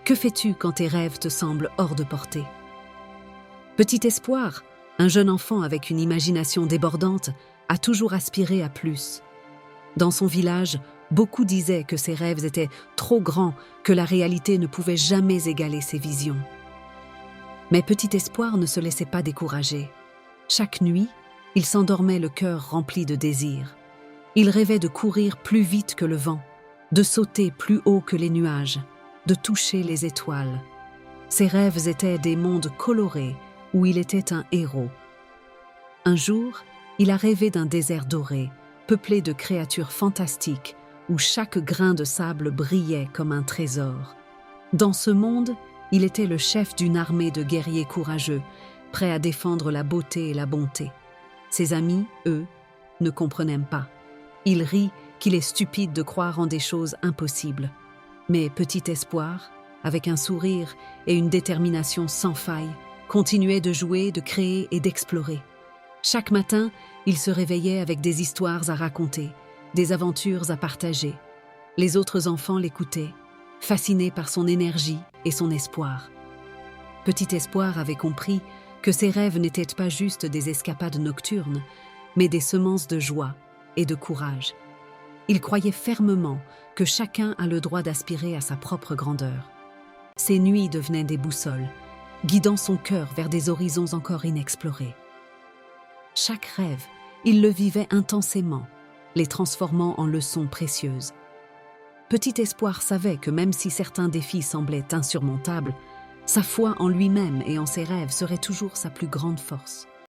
Que fais-tu quand tes rêves te semblent hors de portée? Petit espoir, un jeune enfant avec une imagination débordante, a toujours aspiré à plus. Dans son village, beaucoup disaient que ses rêves étaient trop grands, que la réalité ne pouvait jamais égaler ses visions. Mais Petit Espoir ne se laissait pas décourager. Chaque nuit, il s'endormait le cœur rempli de désir. Il rêvait de courir plus vite que le vent, de sauter plus haut que les nuages, de toucher les étoiles. Ses rêves étaient des mondes colorés où il était un héros. Un jour, il a rêvé d'un désert doré, peuplé de créatures fantastiques, où chaque grain de sable brillait comme un trésor. Dans ce monde, il était le chef d'une armée de guerriers courageux, prêts à défendre la beauté et la bonté. Ses amis, eux, ne comprenaient pas. Ils rient qu'il est stupide de croire en des choses impossibles. Mais Petit Espoir, avec un sourire et une détermination sans faille, continuait de jouer, de créer et d'explorer. Chaque matin, il se réveillait avec des histoires à raconter, des aventures à partager. Les autres enfants l'écoutaient, fascinés par son énergie et son espoir. Petit Espoir avait compris que ses rêves n'étaient pas juste des escapades nocturnes, mais des semences de joie et de courage. Il croyait fermement que chacun a le droit d'aspirer à sa propre grandeur. Ses nuits devenaient des boussoles, guidant son cœur vers des horizons encore inexplorés. Chaque rêve, il le vivait intensément, les transformant en leçons précieuses. Petit Espoir savait que même si certains défis semblaient insurmontables, sa foi en lui-même et en ses rêves serait toujours sa plus grande force.